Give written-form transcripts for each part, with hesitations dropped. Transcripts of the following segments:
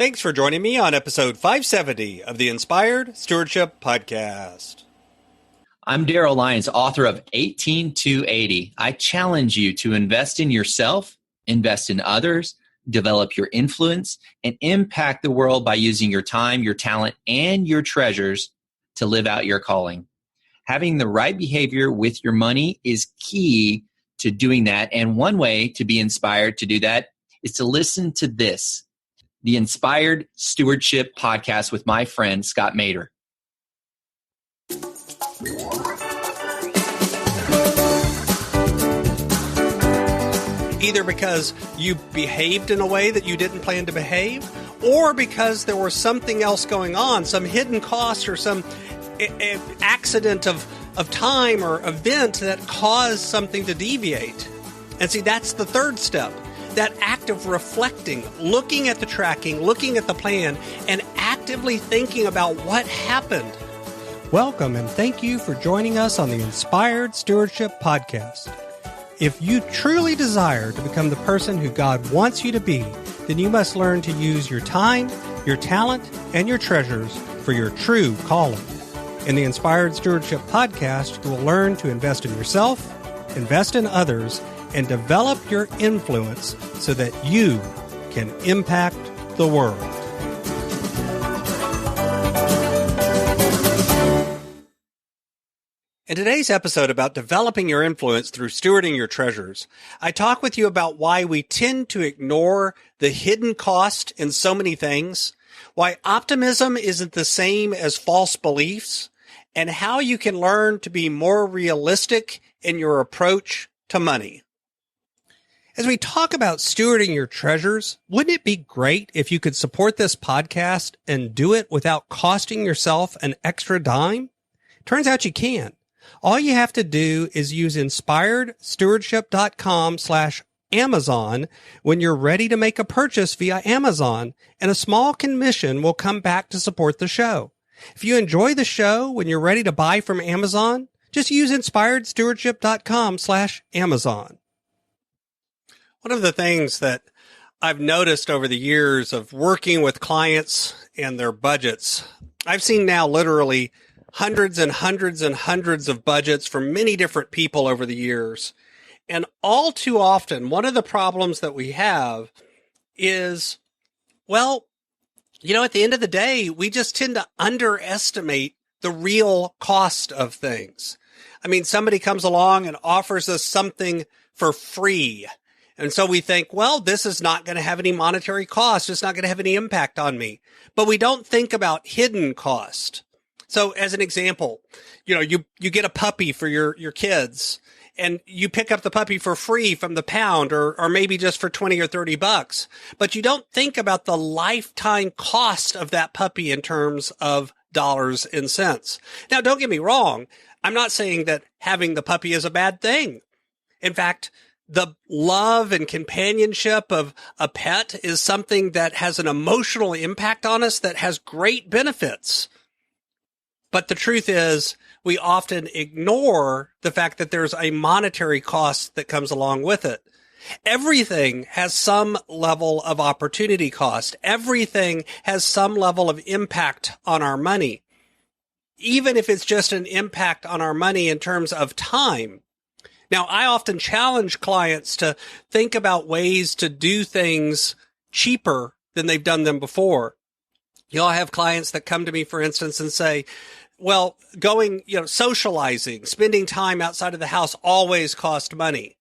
Thanks for joining me on episode 570 of the Inspired Stewardship Podcast. I'm Daryl Lyons, author of 18280. I challenge you to invest in yourself, invest in others, develop your influence, and impact the world by using your time, your talent, and your treasures to live out your calling. Having the right behavior with your money is key to doing that. And one way to be inspired to do that is to listen to this, the Inspired Stewardship Podcast with my friend, Scott Mader. Either because you behaved in a way that you didn't plan to behave, or because there was something else going on, some hidden cost or some accident of time or event that caused something to deviate. And see, that's the third step. That act of reflecting, looking at the tracking, looking at the plan, and actively thinking about what happened. Welcome and thank you for joining us on the Inspired Stewardship Podcast. If you truly desire to become the person who God wants you to be, then you must learn to use your time, your talent, and your treasures for your true calling. In the Inspired Stewardship Podcast, you will learn to invest in yourself, invest in others, and develop your influence so that you can impact the world. In today's episode about developing your influence through stewarding your treasures, I talk with you about why we tend to ignore the hidden cost in so many things, why optimism isn't the same as false beliefs, and how you can learn to be more realistic in your approach to money. As we talk about stewarding your treasures, wouldn't it be great if you could support this podcast and do it without costing yourself an extra dime? Turns out you can. All you have to do is use inspiredstewardship.com/Amazon when you're ready to make a purchase via Amazon, and a small commission will come back to support the show. If you enjoy the show when you're ready to buy from Amazon, just use inspiredstewardship.com/Amazon. One of the things that I've noticed over the years of working with clients and their budgets, I've seen now literally hundreds and hundreds and hundreds of budgets from many different people over the years. And all too often, one of the problems that we have is, at the end of the day, we just tend to underestimate the real cost of things. I mean, somebody comes along and offers us something for free. And so we think, this is not going to have any monetary cost. It's not going to have any impact on me. But we don't think about hidden cost. So as an example, you get a puppy for your kids and you pick up the puppy for free from the pound or maybe just for 20 or 30 bucks. But you don't think about the lifetime cost of that puppy in terms of dollars and cents. Now, don't get me wrong. I'm not saying that having the puppy is a bad thing. In fact, the love and companionship of a pet is something that has an emotional impact on us that has great benefits. But the truth is, we often ignore the fact that there's a monetary cost that comes along with it. Everything has some level of opportunity cost. Everything has some level of impact on our money, even if it's just an impact on our money in terms of time. Now, I often challenge clients to think about ways to do things cheaper than they've done them before. You'll have clients that come to me, for instance, and say, socializing, spending time outside of the house always cost money.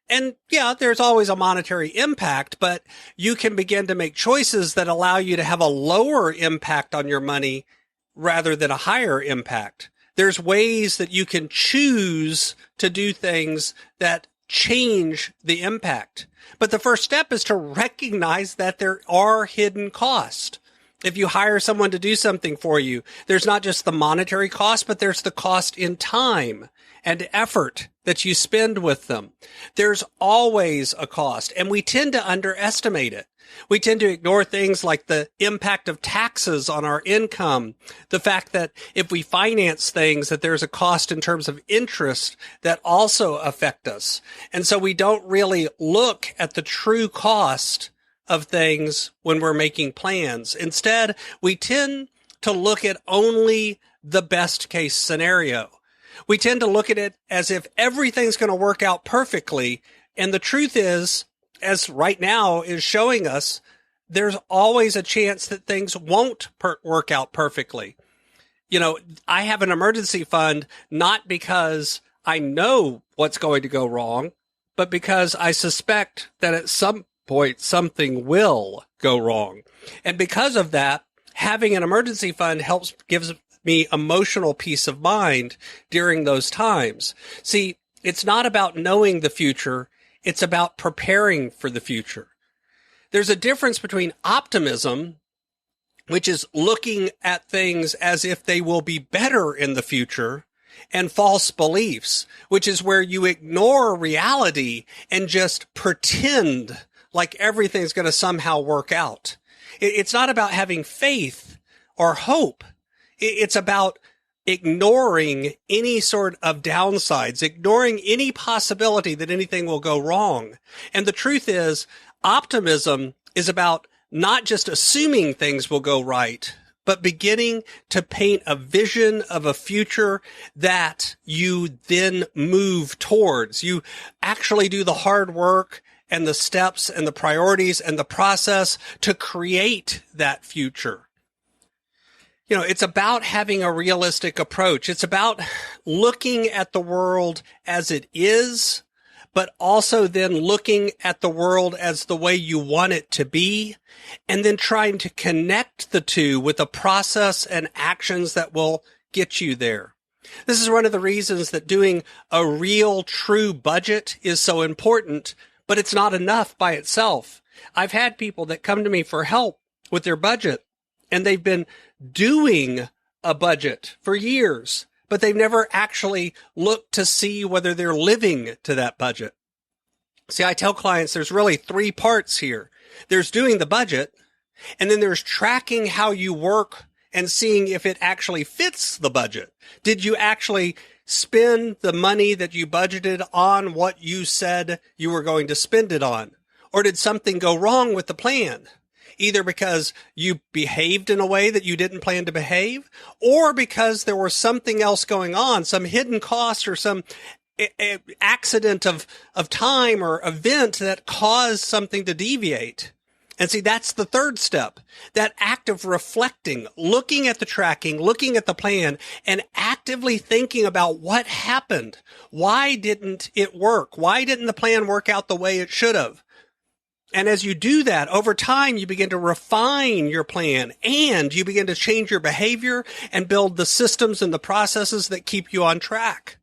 And yeah, there's always a monetary impact, but you can begin to make choices that allow you to have a lower impact on your money rather than a higher impact. There's ways that you can choose to do things that change the impact. But the first step is to recognize that there are hidden costs. If you hire someone to do something for you, there's not just the monetary cost, but there's the cost in time and effort that you spend with them. There's always a cost, and we tend to underestimate it. We tend to ignore things like the impact of taxes on our income, the fact that if we finance things, that there's a cost in terms of interest that also affect us. And so we don't really look at the true cost of things when we're making plans. Instead, we tend to look at only the best case scenario. We tend to look at it as if everything's going to work out perfectly. And the truth is, as right now is showing us, there's always a chance that things won't work out perfectly. You know, I have an emergency fund not because I know what's going to go wrong, but because I suspect that at some point something will go wrong. And because of that, having an emergency fund gives me emotional peace of mind during those times. See, it's not about knowing the future. It's about preparing for the future. There's a difference between optimism, which is looking at things as if they will be better in the future, and false beliefs, which is where you ignore reality and just pretend like everything's going to somehow work out. It's not about having faith or hope. It's about ignoring any sort of downsides, ignoring any possibility that anything will go wrong. And the truth is, optimism is about not just assuming things will go right, but beginning to paint a vision of a future that you then move towards. You actually do the hard work and the steps and the priorities and the process to create that future. You know, it's about having a realistic approach. It's about looking at the world as it is, but also then looking at the world as the way you want it to be, and then trying to connect the two with a process and actions that will get you there. This is one of the reasons that doing a real, true budget is so important, but it's not enough by itself. I've had people that come to me for help with their budget, and they've been doing a budget for years, but they've never actually looked to see whether they're living to that budget. See, I tell clients there's really 3 parts here. There's doing the budget, and then there's tracking how you work and seeing if it actually fits the budget. Did you actually spend the money that you budgeted on what you said you were going to spend it on? Or did something go wrong with the plan? Either because you behaved in a way that you didn't plan to behave, or because there was something else going on, some hidden cost or some accident of time or event that caused something to deviate. And see, that's the third step, that act of reflecting, looking at the tracking, looking at the plan, and actively thinking about what happened. Why didn't it work? Why didn't the plan work out the way it should have? And as you do that, over time, you begin to refine your plan, and you begin to change your behavior and build the systems and the processes that keep you on track.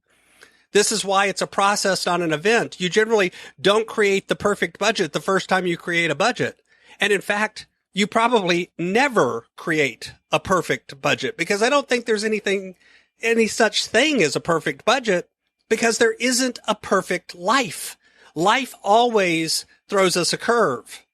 This is why it's a process, not an event. You generally don't create the perfect budget the first time you create a budget. And in fact, you probably never create a perfect budget, because I don't think there's any such thing as a perfect budget, because there isn't a perfect life. Life always throws us a curve.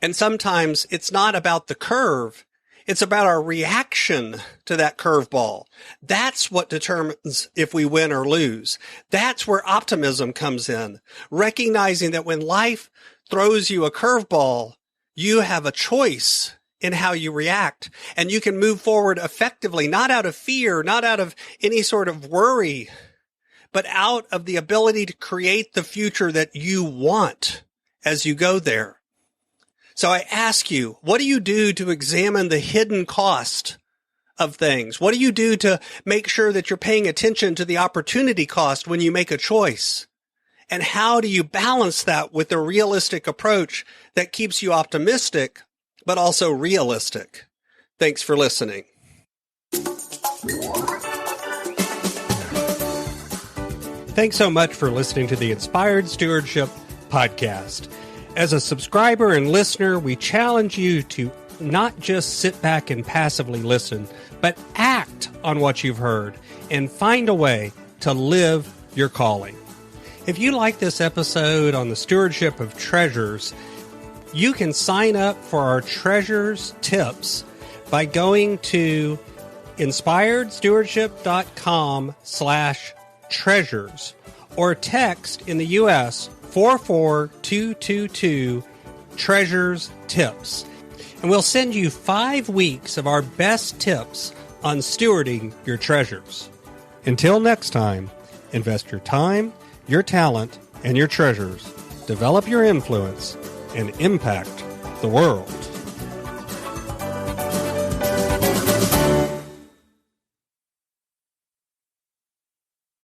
And sometimes it's not about the curve. It's about our reaction to that curveball. That's what determines if we win or lose. That's where optimism comes in. Recognizing that when life throws you a curveball, you have a choice in how you react, and you can move forward effectively, not out of fear, not out of any sort of worry, but out of the ability to create the future that you want as you go there. So I ask you, what do you do to examine the hidden cost of things? What do you do to make sure that you're paying attention to the opportunity cost when you make a choice? And how do you balance that with a realistic approach that keeps you optimistic, but also realistic? Thanks for listening. Thanks so much for listening to the Inspired Stewardship Podcast. As a subscriber and listener, we challenge you to not just sit back and passively listen, but act on what you've heard and find a way to live your calling. If you like this episode on the stewardship of treasures, you can sign up for our treasures tips by going to inspiredstewardship.com/treasures or text in the U.S. 44222 treasures, tips. And we'll send you 5 weeks of our best tips on stewarding your treasures. Until next time, invest your time, your talent, and your treasures. Develop your influence and impact the world.